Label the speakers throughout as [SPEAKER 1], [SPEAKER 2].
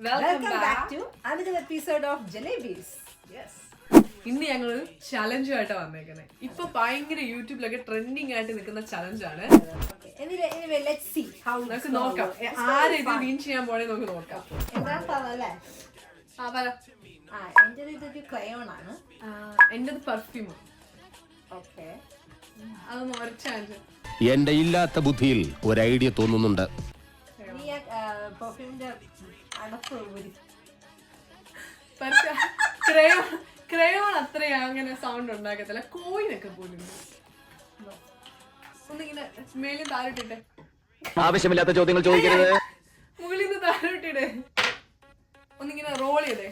[SPEAKER 1] welcome back to another episode of Jalebis.
[SPEAKER 2] Yes. ഇന്ന് ഞങ്ങൾ ചലഞ്ചുമായിട്ട് വന്നേക്കുന്നത്. ഇപ്പൊ ഭയങ്കര യൂട്യൂബിലൊക്കെ ട്രെൻഡിങ് ആയിട്ട് നിൽക്കുന്ന ചലഞ്ചാണ്. നമുക്ക് നോക്കാം ആരെ ഇത് വിൻ ചെയ്യാൻ പോണേ നമുക്ക് നോക്കാം. എന്റേത് പെർഫ്യൂം. അതൊന്ന് ഒരച്ചാൽ
[SPEAKER 3] എന്റെ ഇല്ലാത്ത ബുദ്ധിയിൽ ഒരു ഐഡിയ തോന്നുന്നുണ്ട്.
[SPEAKER 2] ക്രയോൺ അത്രയും അങ്ങനെ സൗണ്ട് ഉണ്ടാക്കത്തില്ല. കോയിനൊക്കെ പോലും ഒന്നിങ്ങനെ മേലിൽ താഴോട്ടിട്ടെ.
[SPEAKER 3] ആവശ്യമില്ലാത്ത ചോദ്യങ്ങൾ ചോദിക്കരുത്.
[SPEAKER 2] മുകളിൽ നിന്ന് താഴോട്ടിടെ. ഒന്നിങ്ങനെ റോൾ ചെയ്തേ.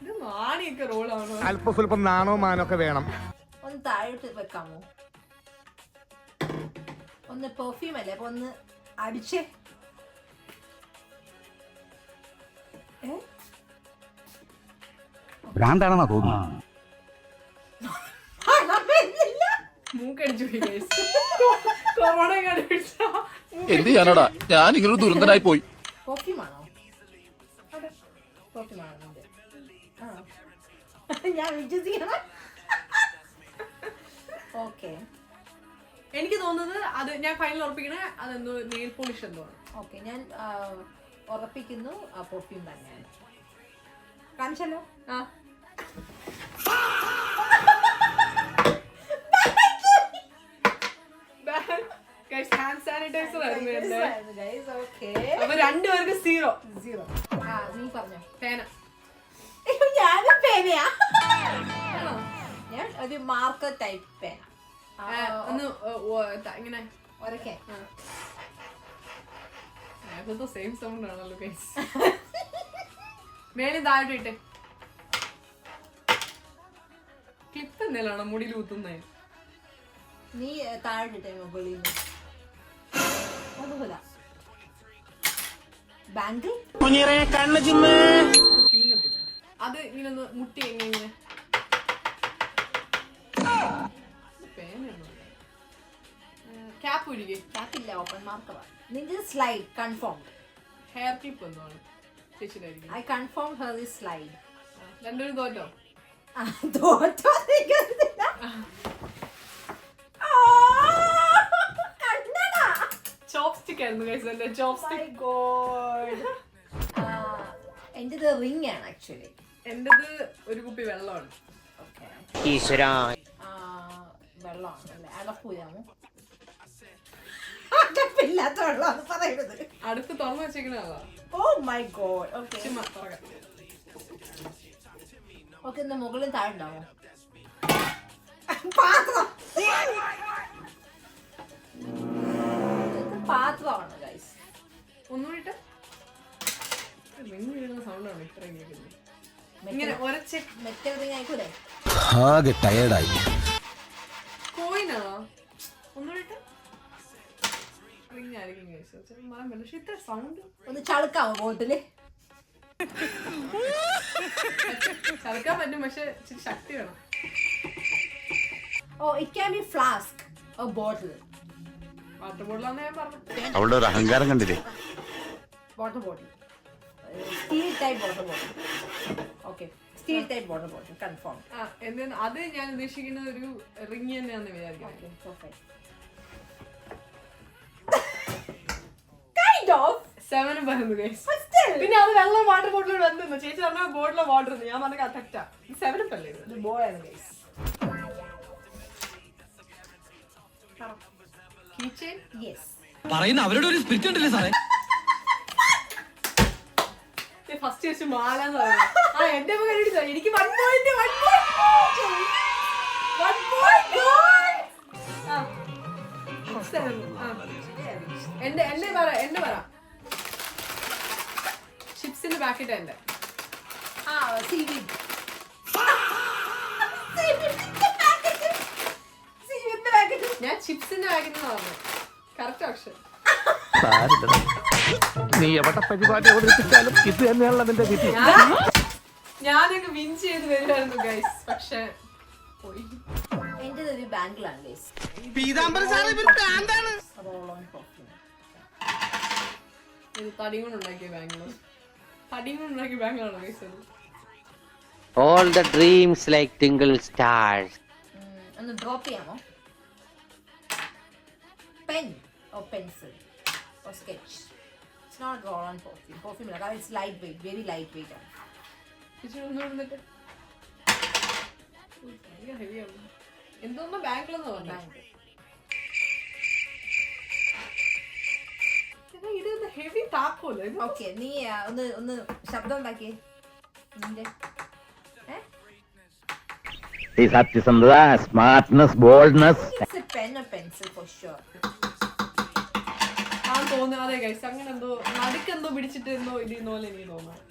[SPEAKER 2] ഇത് മാണിയൊക്കെ റോളാണോ?
[SPEAKER 4] അല്പം സ്വല്പം നാണോ മാനൊക്കെ വേണം.
[SPEAKER 1] ഒന്ന് താഴോട്ട് വെക്കാമോ? ഒന്ന് പെർഫ്യൂം അല്ലേ, അപ്പൊ ഒന്ന് അടിച്ചേ.
[SPEAKER 4] ഭ്രാന്താണെന്നാ തോന്നുന്നു.
[SPEAKER 2] മൂക്കടിച്ചു കൊറോണ
[SPEAKER 3] എന്ത് ചെയ്യാനോടാ, ഞാൻ ഇങ്ങനൊരു ദുരന്തനായി പോയി.
[SPEAKER 1] പെർഫ്യൂമാണോ? ഞാൻ വിശ്വസിക്കണം. ഓക്കെ,
[SPEAKER 2] എനിക്ക് തോന്നുന്നത് അത് ഞാൻ ഫൈനൽ ഉറപ്പിക്കണേ അതെന്തോ നെയിൽ പോളിഷ് എന്തോ ആണ്.
[SPEAKER 1] ഓക്കെ, ഞാൻ ഉറപ്പിക്കുന്നു പെർഫ്യൂം തന്നെയാണ്. കാണിച്ചല്ലോ.
[SPEAKER 2] ഹാൻഡ് സാനിറ്റൈസർ ആയിരുന്നു. അപ്പൊ രണ്ടുപേർക്ക് 0.
[SPEAKER 1] നീ പറഞ്ഞോ.
[SPEAKER 2] പേന.
[SPEAKER 1] ഞാനും പേനയാ. ഞാൻ ഒരു മാർക്കർ ടൈപ്പ് പേന.
[SPEAKER 2] ഒന്ന് ഇങ്ങനെ
[SPEAKER 1] ഒരക്കെ
[SPEAKER 2] സെയിം സൗണ്ട് ആണല്ലോ ഗൈസ്. മേളിൽ താഴോട്ട് ഇട്ടെ. ക്ലിപ്പ് എന്തെങ്കിലാണോ മുടിയിൽ കുത്തുന്നേ?
[SPEAKER 1] നീ താഴോട്ടിട്ടെ മുകളിൽ നിന്ന്. അതുപോലെ ബാങ്കിൾ
[SPEAKER 2] അത് ഇങ്ങനെ ഒന്ന് മുട്ടി എങ്ങനെ ക്യാപ്പ് ഒഴികെ.
[SPEAKER 1] ക്യാപ്പില്ല, ഓപ്പൺ മാർക്കറാ. നിന്റെ സ്ലൈഡ് കൺഫേം.
[SPEAKER 2] ഹെയർ ക്ലിപ്പ് ഒന്നാണ് ചേച്ചിട്ടായിരിക്കും.
[SPEAKER 1] I confirm her this slide.
[SPEAKER 2] രണ്ടുപേരും തോറ്റോ?
[SPEAKER 1] തോറ്റോ?
[SPEAKER 2] ചോപ്സ്റ്റിക് ആയിരുന്നു ഗൈസ്. എന്റെ ചോപ്സ്റ്റിക്.
[SPEAKER 1] എന്റേത് റിംഗ് ആണ് ആക്ച്വലി.
[SPEAKER 2] എന്റേത് ഒരു കുപ്പി വെള്ളമാണ്.
[SPEAKER 1] വെള്ളമാണ് അല്ലേ? അടപ്പൂരാമോ? അടപ്പില്ലാത്ത വെള്ളമാണ് പറയുന്നത്.
[SPEAKER 2] അടുത്ത് തുറന്നു വെച്ചേക്കുന്നതാ.
[SPEAKER 1] Oh my God. Okay, okay. എന്നാ മുകളിൽ താഴെ ഉണ്ടാവോ? പാത്രമാണ് ഗൈസ്.
[SPEAKER 2] ഒന്നുകൂടിട്ട് സൗണ്ടാണ് ഇത്രയും കേൾക്കുന്നത്. ഇങ്ങനെ ഒരച്ച
[SPEAKER 1] മെറ്റൽ റിംഗ് ആയിക്കൂടെ?
[SPEAKER 3] ആകെ ടയർഡായി.
[SPEAKER 2] കോയിനാണോ? ഒന്നുകൂടിട്ട് റിംഗ് ആയിരിക്കും ഗൈസ്. പക്ഷെ ഇത്ര സൗണ്ട്
[SPEAKER 1] ഒന്ന് ചളുക്കാമോ ബോട്ടില്?
[SPEAKER 2] ചലക്കാൻ പറ്റും, പക്ഷെ ഇച്ചിരി ശക്തി വേണം.
[SPEAKER 1] Oh, it can be flask or bottle.
[SPEAKER 2] Water ബോട്ടിലാന്ന് ഞാൻ പറഞ്ഞു.
[SPEAKER 3] അവളുടെ ഒരു അഹങ്കാരം കണ്ടില്ലേ?
[SPEAKER 1] Water bottle, steel type water bottle. Okay, steel type water bottle confirm.
[SPEAKER 2] അത് ഞാൻ ഉദ്ദേശിക്കുന്നത് ഒരു റിംഗ് തന്നെയാണെന്ന് വിചാരിക്കാം. പിന്നെ അത് വെള്ളം വാട്ടർ ബോട്ടിലോട് വന്നു. ചേച്ചി പറഞ്ഞ ബോട്ടിലെ വാട്ടർ ഞാൻ പറഞ്ഞ കറക്റ്റാ. 7 അല്ലേ?
[SPEAKER 1] ബോയാണ് ഗൈസ്.
[SPEAKER 4] പറയുന്ന അവരുടെ ഒരു സ്പിരിറ്റ് ഉണ്ടല്ലേ സാറേ.
[SPEAKER 2] ഫസ്റ്റ് വെച്ച് മാലാന്ന് പറയുന്നത്. എന്റെ എനിക്ക് 1 point. എന്റെ പറ. ചിപ്സിന്റെ പാക്കറ്റ് എന്റെ. ഞാൻ ചിപ്സിന്റെ പാക്കറ്റ് പറഞ്ഞു. Correct option.
[SPEAKER 4] നീ എവിടെ പരിപാടി അവതരിപ്പിച്ചാലും ഇത് തന്നെയാണല്ലോ നിന്റെ വിധി.
[SPEAKER 2] ഞാനൊക്കെ വിൻ ചെയ്ത് വരുമായിരുന്നു ഗൈസ്, പക്ഷെ പോയി.
[SPEAKER 1] എന്റെ ഒരു ബാങ്കിലാണ് ഗൈസ്.
[SPEAKER 4] പീതാംബര സാറേ ഇവർ ഭ്രാന്താണ്.
[SPEAKER 1] Roll on perfume.
[SPEAKER 2] തടിയും കൊണ്ടുണ്ടാക്കിയ ബാങ്കിലാണ്. തടിയും കൊണ്ടുണ്ടാക്കിയ ബാങ്കിലാണോ ഗൈസ് അത്?
[SPEAKER 5] All the dreams like twinkle stars.
[SPEAKER 1] ഒന്ന് ഡ്രോപ്പ് ചെയ്യാമോ? Pen or pencil or sketch. It's not roll on perfume. Perfume അല്ല, കാരണം it's light weight, very light weight ആണ്.
[SPEAKER 2] ഇച്ചിരി ഒന്ന് വന്നിട്ട് ഭയങ്കര ഹെവിയാണ്. എന്തോന്നോ ബാങ്കിലെന്ന് പറഞ്ഞു. ഇത് ഹെവി താക്കോല്.
[SPEAKER 1] ഓക്കെ, നീ ഒന്ന് ശബ്ദം ഉണ്ടാക്കിയേ നിന്റെ.
[SPEAKER 4] സത്യസന്ധത, smartness, boldness.
[SPEAKER 1] It's a pen or pencil for sure.
[SPEAKER 2] ആ തോന്നുന്നു. അതെ ഗൈസ്, അങ്ങനെ എന്തോ നടുക്കെന്തോ പിടിച്ചിട്ട് എന്തോ ഇരിക്കുന്ന പോലെ എനിക്ക് തോന്നുന്നു.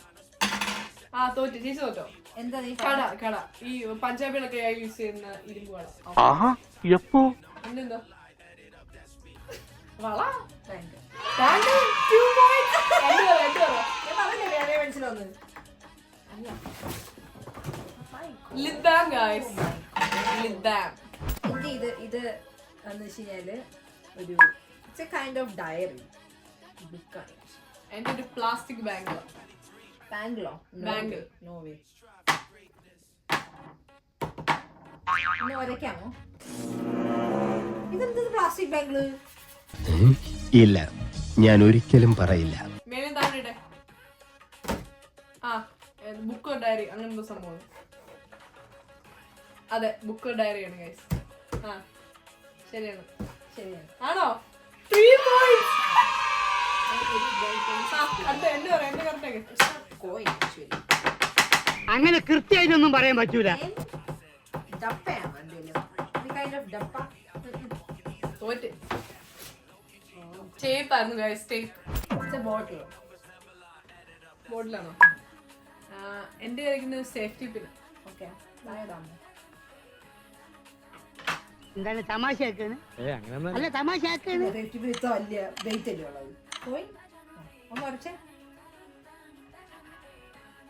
[SPEAKER 2] ആ തോറ്റു, ചേച്ചി തോറ്റോ?
[SPEAKER 1] എന്താ നീ
[SPEAKER 2] കട ഈ പഞ്ചാബികളൊക്കെ യൂസ് ചെയ്യുന്ന ഇരുമ്പ് കട.
[SPEAKER 4] എപ്പോ
[SPEAKER 2] എന്തെന്തോ വള
[SPEAKER 1] ബാങ്ക്?
[SPEAKER 2] Bank 2 points. രണ്ട് പറ.
[SPEAKER 1] ഞാൻ പറഞ്ഞില്ലേ വേറെ പെൻസിലൊന്ന്.
[SPEAKER 2] Lip balm guys, lip balm.
[SPEAKER 1] എന്റെ ഇത് എന്ന് വെച്ച് കഴിഞ്ഞാല് ഒരു it's a kind of diary ബുക്കാണ്.
[SPEAKER 2] എന്റെ ഒരു പ്ലാസ്റ്റിക് ബാങ്കിലോ.
[SPEAKER 1] ബാങ്കിളോ?
[SPEAKER 2] ബാങ്കിൾ.
[SPEAKER 1] No way. ഒന്ന് വരയ്ക്കാമോ? ഇതെന്ത് പ്ലാസ്റ്റിക് ബാങ്കിള്?
[SPEAKER 6] ഇല്ല, ഞാൻ ഒരിക്കലും പറയില്ല.
[SPEAKER 2] മേലെ താഴെ ആ ബുക്ക് ഡയറി അങ്ങനെ എന്തോ സംഭവം. അതെ, ബുക്ക് ഡയറിയാണ് ഗൈസ്. ആ ശരിയാണ്. ആണോ? 3 points. എന്റെ പറയാം, എന്റെ കറക്റ്റ്
[SPEAKER 1] കോയിൻ ആക്ച്വലി.
[SPEAKER 7] അങ്ങനെ കൃത്യമായിട്ടൊന്നും പറയാൻ പറ്റൂല.
[SPEAKER 1] ഡപ്പയാണ് എന്തെങ്കിലും. ഒരു കൈൻഡ് ഓഫ് ഡപ്പ.
[SPEAKER 2] തോറ്റ്. ടേപ്പായിരുന്നു guys, tape.
[SPEAKER 1] It's a bottle.
[SPEAKER 2] ബോട്ടിലാണോ? എന്റെ കളിക്കുന്ന സേഫ്റ്റി പിൻ.
[SPEAKER 1] ഓക്കെ, താഴെടാമോ?
[SPEAKER 7] എന്താണ് തമാശയാക്കാണ്? അല്ല തമാശയാക്കാണ്.
[SPEAKER 1] വലിയ വെയിറ്റ് അല്ലേ ഉള്ളത്? കോയിൻ ഒന്ന് വരച്ചേ.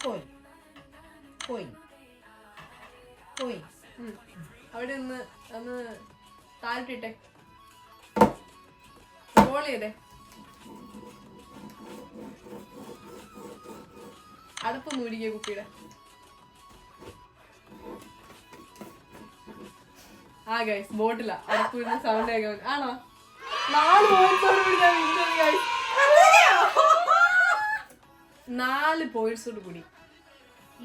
[SPEAKER 1] Coin coin coin.
[SPEAKER 2] അവിടെ നിന്ന് ഒന്ന് താഴ്ത്തിട്ടെ, റോൾ ചെയ്തേ. അടപ്പൊന്ന് ഊരിക്കുക കുപ്പിയുടെ. ആ ഗൈസ്, ബോട്ടില അടപ്പ് വീഴുന്ന സൗണ്ട് കേൾക്കാൻ. ആണോ? 4 പോയിന്റ്സോട് കൂടി ഞാൻ വിന്നത് ഗൈസ്. 4 പോയിന്റ്സോട് കൂടി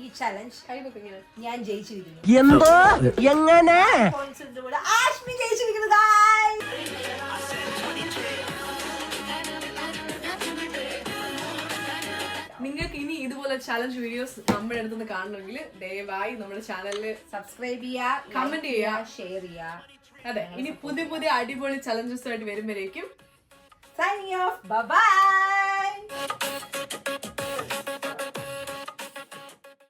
[SPEAKER 1] ഈ ചലഞ്ച്
[SPEAKER 2] കൈവൊക്കെ ഇങ്ങനെ.
[SPEAKER 1] ഞാൻ ജയിച്ചിരിക്കുന്നു.
[SPEAKER 6] എന്തോ എങ്ങനെ
[SPEAKER 1] പോയിന്റ്സിന്റെ കൂടെ ആഷ്മി ജയിച്ചിരിക്കുന്നു guys.
[SPEAKER 2] നിങ്ങൾക്ക് ഇനി ഇതുപോലെ ചലഞ്ച് വീഡിയോസ് നമ്മുടെ അടുത്തുനിന്ന് കാണണമെങ്കിൽ ദയവായി നമ്മുടെ ചാനലിൽ
[SPEAKER 1] സബ്സ്ക്രൈബ് ചെയ്യുക,
[SPEAKER 2] കമന്റ് ചെയ്യുക,
[SPEAKER 1] ഷെയർ ചെയ്യുക.
[SPEAKER 2] അതെ, ഇനി പുതിയ പുതിയ അടിപൊളി ചലഞ്ചസ് ആയിട്ട് വരുമ്പോഴേക്കും
[SPEAKER 1] Signing off. Bye bye.